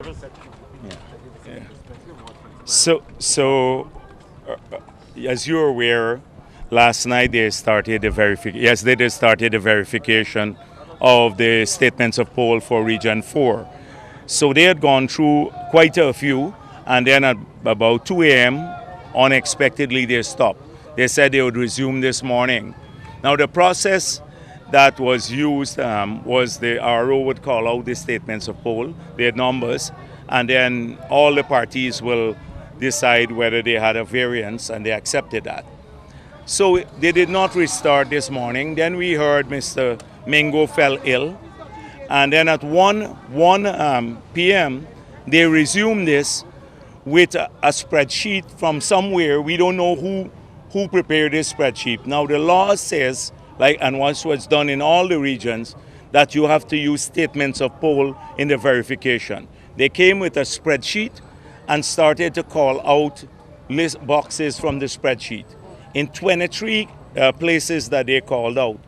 Yeah. Yeah. So, as you're aware, last night they started the verification. Yesterday they started the verification of the statements of poll for Region 4. So they had gone through quite a few, and then at about 2 a.m., unexpectedly they stopped. They said they would resume this morning. Now the process that was used was the RO would call out the statements of poll, their numbers, and then all the parties will decide whether they had a variance, and they accepted that. So they did not restart this morning. Then we heard Mr. Mingo fell ill, and then at 1 p.m., they resumed this with a spreadsheet from somewhere. We don't know who prepared this spreadsheet. Now, the law says, like, and once was done in all the regions, that you have to use statements of poll in the verification. They came with a spreadsheet and started to call out list boxes from the spreadsheet. In 23 places that they called out,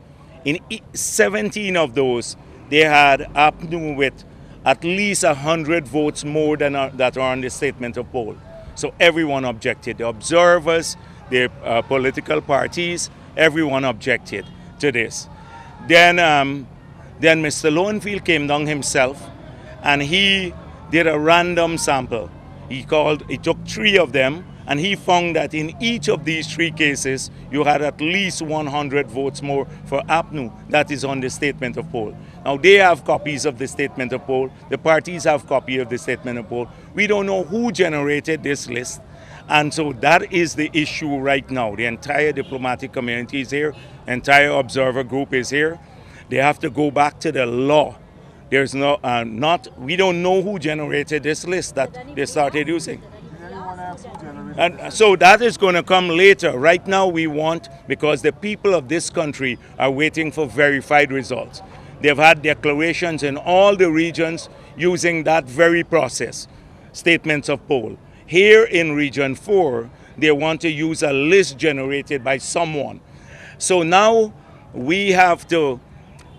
in 17 of those, they had APNU with at least 100 votes more than that are on the statement of poll. So everyone objected. The observers, the political parties, everyone objected to this. Then Mr. Lowenfield came down himself, and he did a random sample. He took 3 of them, and he found that in each of these 3 cases, you had at least 100 votes more for APNU that is on the statement of poll. Now, they have copies of the statement of poll. The parties have copy of the statement of poll. We don't know who generated this list. And so that is the issue right now. The entire diplomatic community is here. Entire observer group is here. They have to go back to the law. There's we don't know who generated this list that they started using. And so that is going to come later. Right now we want, because the people of this country are waiting for verified results. They've had declarations in all the regions using that very process, statements of poll. Here in Region 4, they want to use a list generated by someone. So now we have to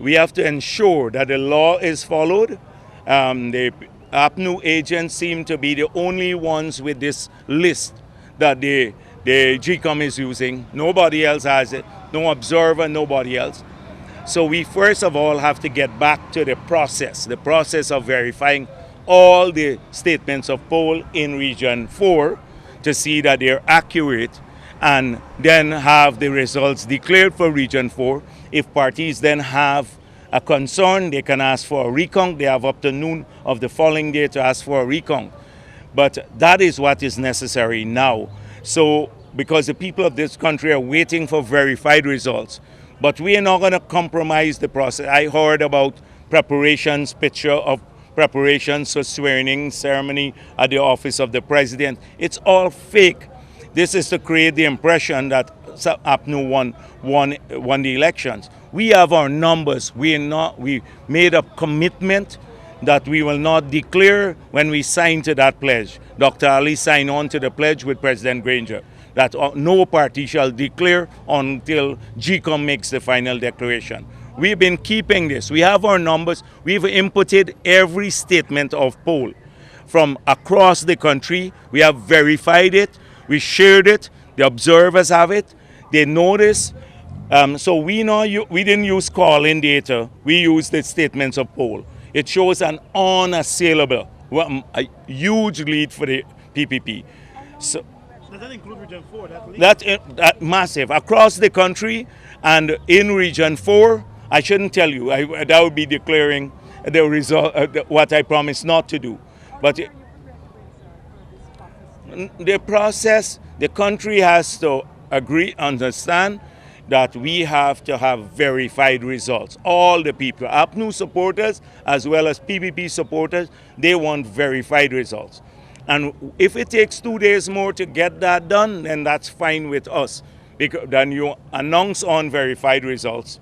ensure that the law is followed. The APNU agents seem to be the only ones with this list that the GCOM is using. Nobody else has it. No observer, nobody else. So we first of all have to get back to the process of verifying all the statements of poll in Region 4 to see that they're accurate, and then have the results declared for Region 4. If parties then have a concern, they can ask for a recount. They have up to noon of the following day to ask for a recount. But that is what is necessary now. So, because the people of this country are waiting for verified results. But we are not going to compromise the process. I heard about picture of preparations for swearing ceremony at the office of the president. It's all fake. This is to create the impression that APNU won the elections. We have our numbers. We made a commitment that we will not declare when we sign to that pledge. Dr. Ali signed on to the pledge with President Granger that no party shall declare until GCOM makes the final declaration. We've been keeping this. We have our numbers. We've inputted every statement of poll from across the country. We have verified it. We shared it. The observers have it. They know this. So we didn't use call-in data. We used the statements of poll. It shows an unassailable, a huge lead for the PPP. So, does that include Region 4? That massive across the country, and in Region 4, I shouldn't tell you. That would be declaring the result, what I promised not to do. But the process, the country has to understand that we have to have verified results. All the people, APNU supporters as well as PPP supporters, they want verified results. And if it takes 2 days more to get that done, then that's fine with us, because then you announce on verified results.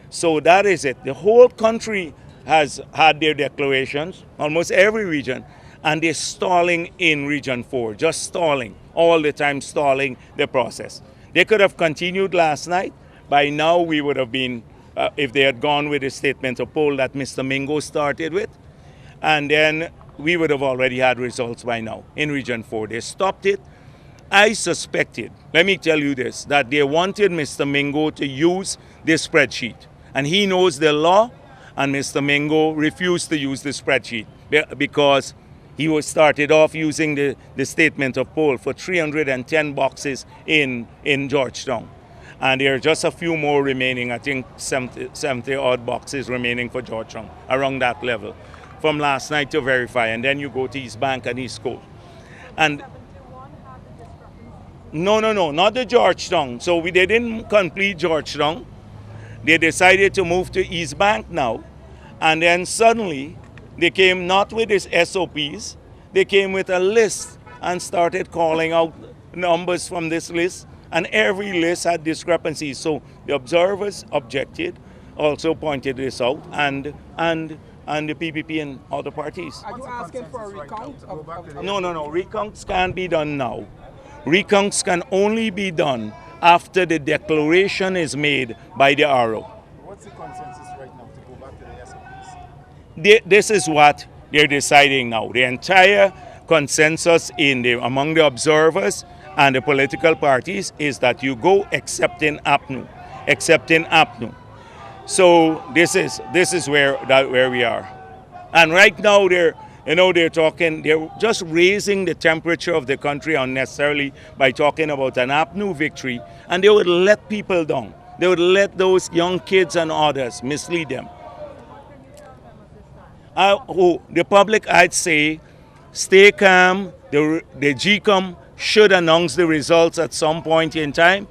So that is it. The whole country has had their declarations, almost every region, and they're stalling in Region 4, just stalling, all the time stalling the process. They could have continued last night. By now we would have been, if they had gone with the statement of poll that Mr. Mingo started with, and then we would have already had results by now in Region 4. They stopped it. I suspected, let me tell you this, that they wanted Mr. Mingo to use this spreadsheet. And he knows the law, and Mr. Mingo refused to use the spreadsheet because he was started off using the statement of poll for 310 boxes in Georgetown. And there are just a few more remaining, I think 70 odd boxes remaining for Georgetown, around that level, from last night to verify. And then you go to East Bank and East Coast. And no, not the Georgetown. So they didn't complete Georgetown. They decided to move to East Bank now. And then suddenly, they came not with these SOPs, they came with a list and started calling out numbers from this list. And every list had discrepancies. So the observers objected, also pointed this out, and the PPP and other parties. Are you asking for a recount? No. Recounts can't be done now. Recounts can only be done after the declaration is made by the RO. What's the consensus right now to go back to the SOPs? This is what they're deciding now. The entire consensus among the observers and the political parties is that you go accepting APNU. So this is where we are. And right now they're just raising the temperature of the country unnecessarily by talking about an APNU victory, and they would let people down. They would let those young kids and others mislead them. The public, I'd say, stay calm. The GCOM should announce the results at some point in time.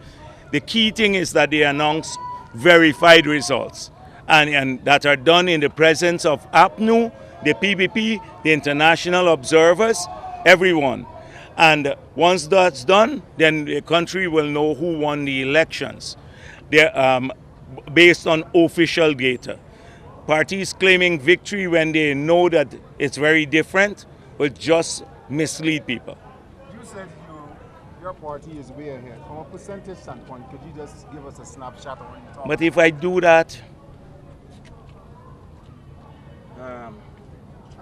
The key thing is that they announce verified results and that are done in the presence of APNU, the PPP, the international observers, everyone. And once that's done, then the country will know who won the elections based on official data. Parties claiming victory when they know that it's very different will just mislead people. You said your party is way ahead. From a percentage standpoint, could you just give us a snapshot of what you're talking But if I do that, a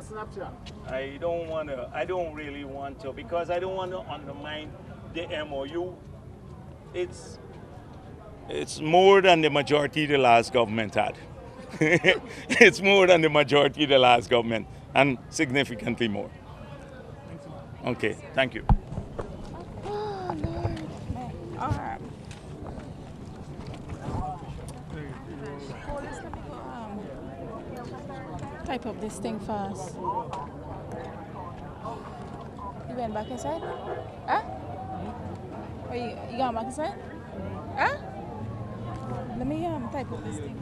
snapshot. I don't really want to, because I don't want to undermine the MOU. It's more than the majority the last government had. It's more than the majority the last government, and significantly more. Okay, thank you. Oh, Lord, my arm. Police, let me go type up this thing fast. You went back inside? Huh? Oh, you going back inside? Huh? Let me type up this thing.